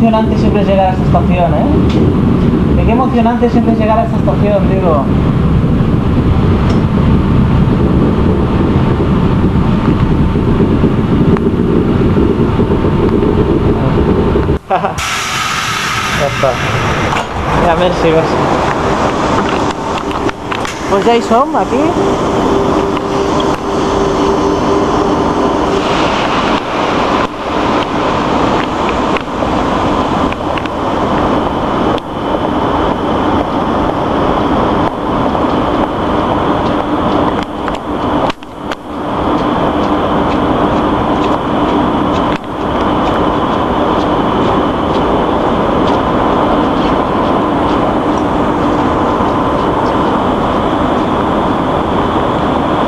Emocionante siempre es llegar a esta estación, ¿eh? Qué emocionante siempre es llegar a esta estación, digo. Ya está. Ya me sigo así. Pues ja hi som, aquí.